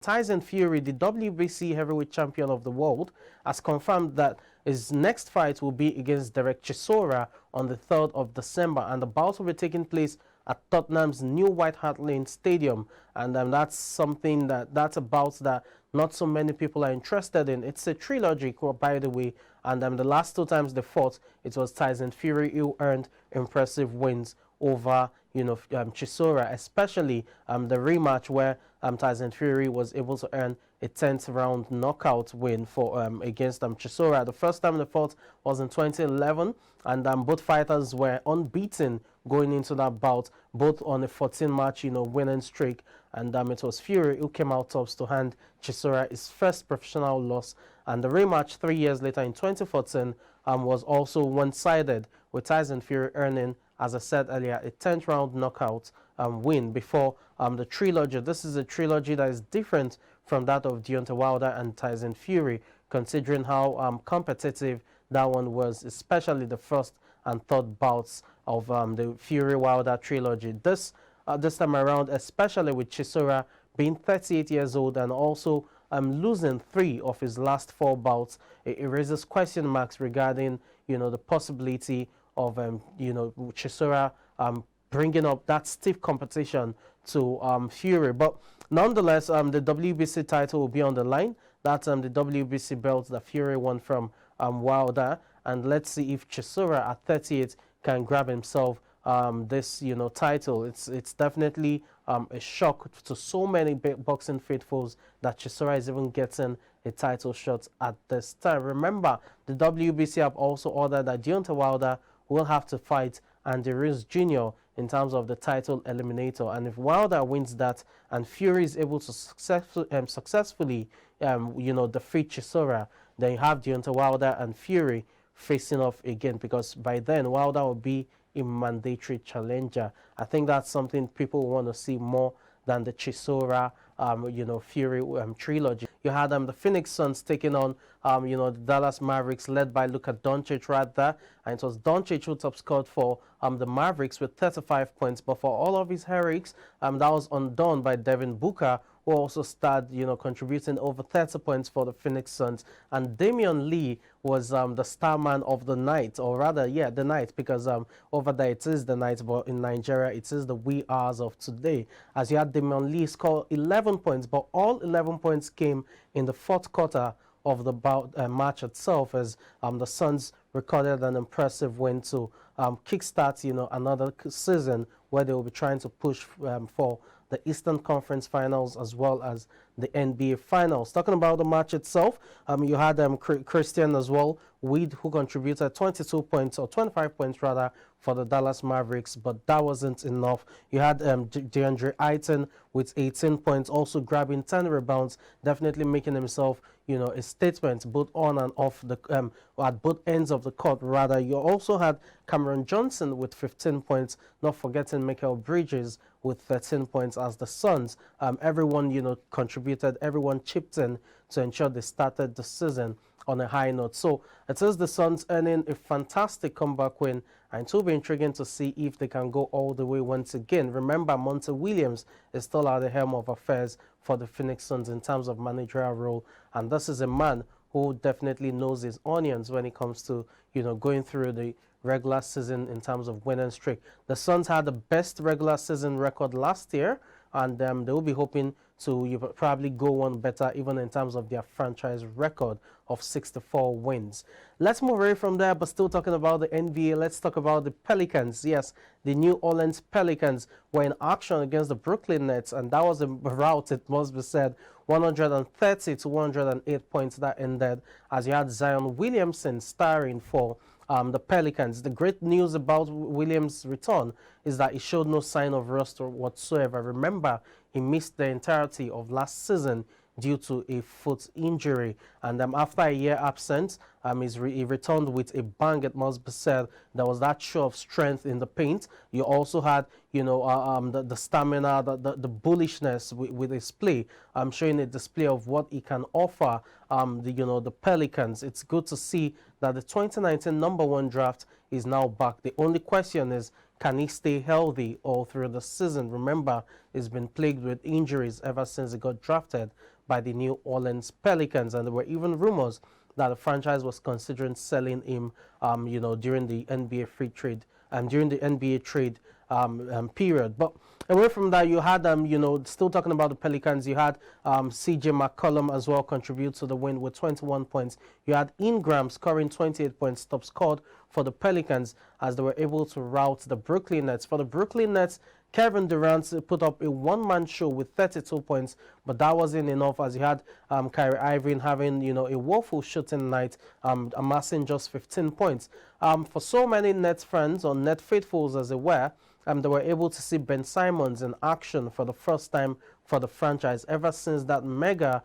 Tyson Fury, the WBC heavyweight champion of the world, has confirmed that his next fight will be against Dereck Chisora on the 3rd of December, and the bout will be taking place at Tottenham's new White Hart Lane Stadium. And that's something that's a bout that not so many people are interested in. It's a trilogy, by the way, and the last 2 times they fought, it was Tyson Fury who earned impressive wins over Chisora, especially the rematch where Tyson Fury was able to earn a 10th round knockout win for against Chisora. The first time they fought was in 2011, and both fighters were unbeaten going into that bout, both on a 14-match winning streak. And it was Fury who came out tops to hand Chisora his first professional loss. And the rematch 3 years later in 2014 was also one-sided, with Tyson Fury earning, as I said earlier, a 10th round knockout win before the trilogy. This is a trilogy that is different from that of Deontay Wilder and Tyson Fury, considering how competitive that one was, especially the first and third bouts of the Fury-Wilder trilogy. This time around, especially with Chisora being 38 years old and also losing 3 of his last 4 bouts, it raises question marks regarding the possibility of Chisora bringing up that stiff competition to Fury. But nonetheless, the WBC title will be on the line. That's the WBC belt that Fury won from Wilder. And let's see if Chisora at 38 can grab himself this title. It's definitely a shock to so many boxing faithfuls that Chisora is even getting a title shot at this time. Remember, the WBC have also ordered that Deontay Wilder will have to fight Andy Ruiz Jr. in terms of the title eliminator. And if Wilder wins that and Fury is able to successfully defeat Chisora, then you have Deontay Wilder and Fury facing off again, because by then Wilder will be a mandatory challenger. I think that's something people want to see more than the Chisora Fury trilogy. You had the Phoenix Suns taking on the Dallas Mavericks, led by Luka Doncic right there, and it was Doncic who top scored for the Mavericks with 35 points. But for all of his heroics, that was undone by Devin Booker, who also started contributing over 30 points for the Phoenix Suns. And Damian Lee was the star man of the night, or rather, yeah, the night, because over there it is the night, but in Nigeria it is the wee hours of today. As you had Damian Lee score 11 points, but all 11 points came in the 4th quarter of the match itself, as the Suns recorded an impressive win to kickstart another season where they will be trying to push for the Eastern Conference Finals as well as the NBA Finals. Talking about the match itself, you had Christian as well, who contributed 22 points, or 25 points rather, for the Dallas Mavericks, but that wasn't enough. You had DeAndre Ayton with 18 points, also grabbing 10 rebounds, definitely making himself a statement both on and off the at both ends of the court rather. You also had Cameron Johnson with 15 points, not forgetting Mikal Bridges with 13 points, as the Suns, everyone contributed, everyone chipped in to ensure they started the season on a high note. So it is the Suns earning a fantastic comeback win, and it will be intriguing to see if they can go all the way once again. Remember, Monty Williams is still at the helm of affairs for the Phoenix Suns in terms of managerial role, and this is a man who definitely knows his onions when it comes to going through the regular season in terms of winning streak. The Suns had the best regular season record last year, and they will be hoping to probably go one better even in terms of their franchise record of 64 wins. Let's move away from there, but still talking about the NBA, let's talk about the Pelicans. Yes, the New Orleans Pelicans were in action against the Brooklyn Nets, and that was a rout, it must be said. 130 to 108 points that ended, as you had Zion Williamson starring for the Pelicans. The great news about Williams' return is that he showed no sign of rust whatsoever. Remember, he missed the entirety of last season due to a foot injury, and after a year absence, he returned with a bang, it must be said. There was that show of strength in the paint. You also had the stamina, the bullishness with his play, showing a display of what he can offer the Pelicans. It's good to see that the 2019 #1 draft is now back. The only question is, can he stay healthy all through the season? Remember, he's been plagued with injuries ever since he got drafted by the New Orleans Pelicans, and there were even rumors that the franchise was considering selling him, during the NBA free trade, during the NBA trade period. But away from that, you had, still talking about the Pelicans, you had CJ McCollum as well contribute to the win with 21 points. You had Ingram scoring 28 points, top scored for the Pelicans as they were able to rout the Brooklyn Nets. For the Brooklyn Nets, Kevin Durant put up a one-man show with 32 points, but that wasn't enough as you had Kyrie Irving having, a woeful shooting night, amassing just 15 points. For so many Nets fans or Net faithfuls as it were, they were able to see Ben Simmons in action for the first time for the franchise ever since that mega,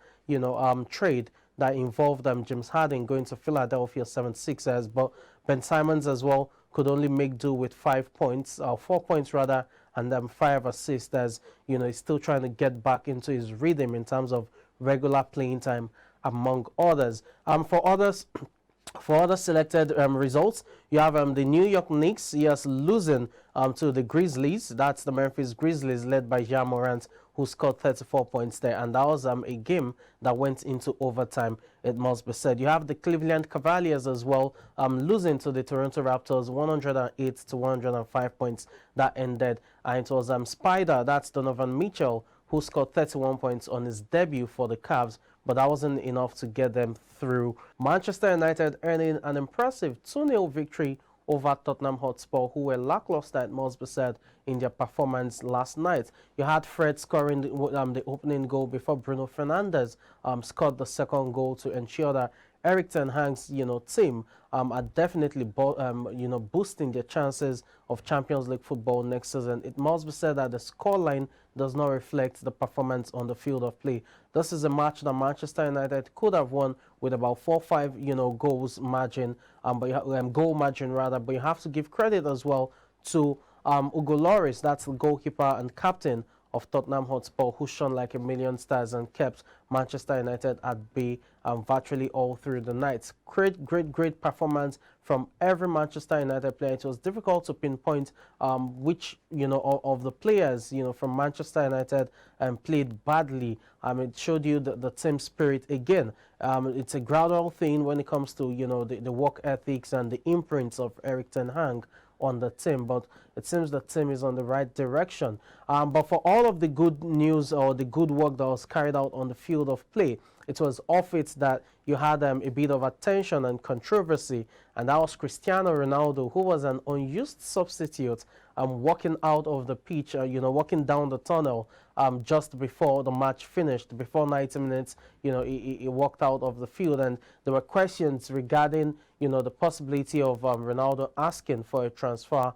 trade that involved James Harden going to Philadelphia 76ers. But Ben Simmons as well could only make do with 5 points, 4 points rather, and 5 assists as, he's still trying to get back into his rhythm in terms of regular playing time among others. For other selected results, you have the New York Knicks, yes, losing to the Grizzlies. That's the Memphis Grizzlies led by Ja Morant, who scored 34 points there. And that was a game that went into overtime, it must be said. You have the Cleveland Cavaliers as well, losing to the Toronto Raptors, 108 to 105 points that ended. And it was Spider, that's Donovan Mitchell, who scored 31 points on his debut for the Cavs, but that wasn't enough to get them through. Manchester United earning an impressive 2-0 victory over Tottenham Hotspur, who were lackluster, it must be said, in their performance last night. You had Fred scoring the opening goal before Bruno Fernandes scored the second goal to ensure that Erik ten Hag's team are definitely boosting their chances of Champions League football next season. It must be said that the scoreline does not reflect the performance on the field of play. This is a match that Manchester United could have won with about 4-5 goals margin, goal margin rather. But you have to give credit as well to Hugo Lloris, that's the goalkeeper and captain of Tottenham Hotspur, who shone like a million stars and kept Manchester United at bay virtually all through the night. Great performance from every Manchester United player. It was difficult to pinpoint which of the players from Manchester United played badly. It showed you the team spirit again. It's a gradual thing when it comes to the work ethics and the imprints of Erik ten Hag on the team, but it seems the team is on the right direction. But for all of the good news or the good work that was carried out on the field of play, it was off it that you had a bit of attention and controversy, and that was Cristiano Ronaldo, who was an unused substitute walking out of the pitch, walking down the tunnel just before the match finished. Before 90 minutes, he walked out of the field, and there were questions regarding the possibility of Ronaldo asking for a transfer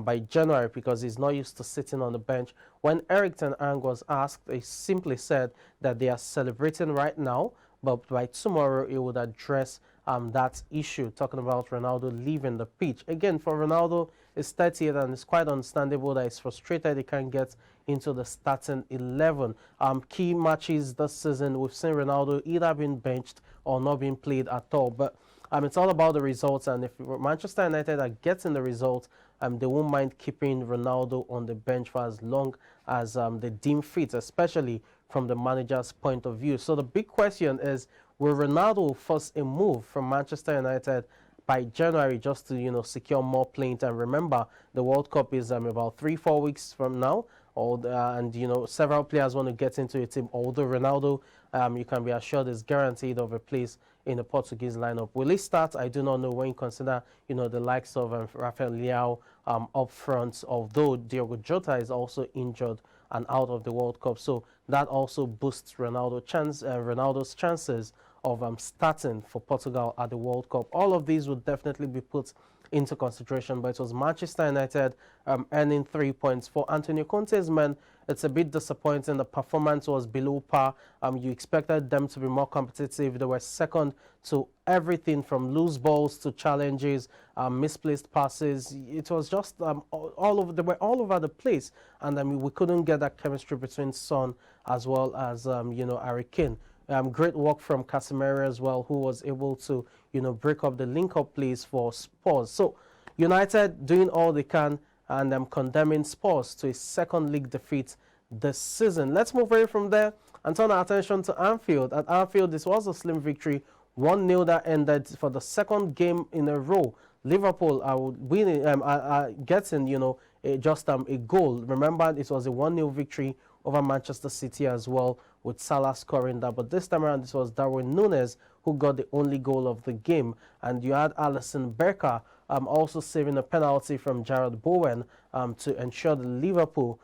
by January because he's not used to sitting on the bench. When Erik ten Hag was asked, he simply said that they are celebrating right now, but by tomorrow he would address that issue, talking about Ronaldo leaving the pitch. Again, for Ronaldo, it's 38 and it's quite understandable that he's frustrated he can't get into the starting 11. Key matches this season, we've seen Ronaldo either being benched or not being played at all. But it's all about the results, and if Manchester United are getting the results, they won't mind keeping Ronaldo on the bench for as long as they deem fit, especially from the manager's point of view. So the big question is, will Ronaldo force a move from Manchester United by January just to secure more playing time? Remember, the World Cup is about 3-4 weeks from now, and several players want to get into a team. Although Ronaldo, you can be assured, is guaranteed of a place in the Portuguese lineup. Will he start? I do not know, when you consider the likes of Rafael Leao up front, although Diogo Jota is also injured and out of the World Cup. So that also boosts Ronaldo's chances of starting for Portugal at the World Cup. All of these would definitely be put into consideration, but it was Manchester United earning 3 points. For Antonio Conte's men, it's a bit disappointing. The performance was below par. You expected them to be more competitive. They were second to everything from loose balls to challenges, misplaced passes. It was just they were all over the place, and we couldn't get that chemistry between Son as well as Harry Kane. Great work from Casemiro as well, who was able to break up the link-up plays for Spurs. So United doing all they can, and condemning Spurs to a second league defeat this season. Let's move away from there and turn our attention to Anfield. At Anfield, this was a slim victory, 1-0 that ended for the second game in a row. Liverpool are winning, getting, just a goal. Remember, it was a 1-0 victory over Manchester City as well, with Salah scoring that. But this time around, this was Darwin Núñez who got the only goal of the game. And you had Alisson Becker also saving a penalty from Jarrod Bowen to ensure that Liverpool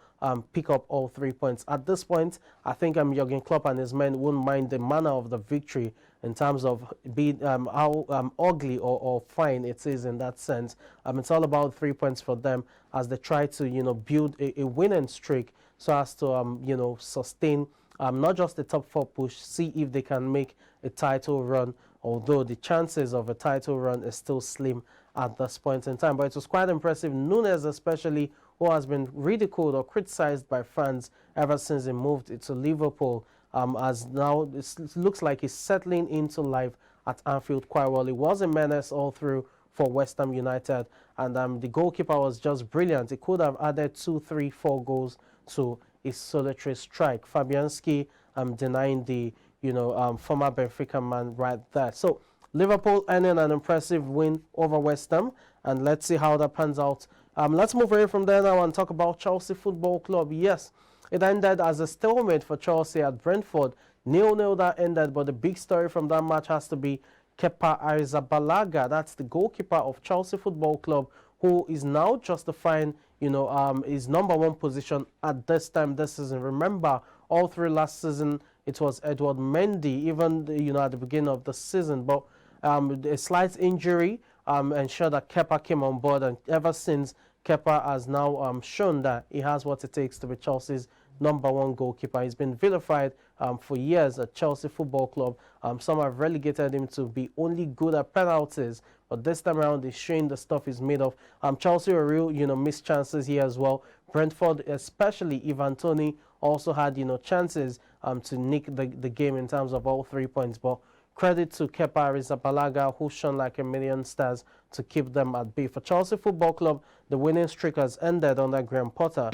pick up all 3 points. At this point, I think Jurgen Klopp and his men wouldn't mind the manner of the victory in terms of being how ugly or fine it is in that sense. It's all about 3 points for them as they try to build a winning streak so as to sustain not just the top 4 push, see if they can make a title run, although the chances of a title run is still slim at this point in time. But it was quite impressive. Núñez especially, who has been ridiculed or criticized by fans ever since he moved to Liverpool, as now it looks like he's settling into life at Anfield quite well. He was a menace all through for West Ham United, and the goalkeeper was just brilliant. He could have added 2, 3, 4 goals to his solitary strike. Fabianski denying the former Benfica man right there. So Liverpool earning an impressive win over West Ham, and let's see how that pans out. Let's move away from there now and talk about Chelsea Football Club. Yes, it ended as a stalemate for Chelsea at Brentford. 0-0 that ended, but the big story from that match has to be Kepa Arrizabalaga. That's the goalkeeper of Chelsea Football Club, who is now justifying his #1 position at this time this season. Remember, all through last season, it was Edward Mendy, even at the beginning of the season. But a slight injury ensured that Kepa came on board, and ever since, Kepa has now shown that he has what it takes to be Chelsea's #1 goalkeeper. He's been vilified for years at Chelsea Football Club. Some have relegated him to be only good at penalties, but this time around he's showing the stuff he's made of. Chelsea were real, missed chances here as well. Brentford, especially Ivan Toney, also had chances to nick the game in terms of all 3 points. But credit to Kepa Arrizabalaga, who shone like a million stars to keep them at bay. For Chelsea Football Club, the winning streak has ended under Graham Potter.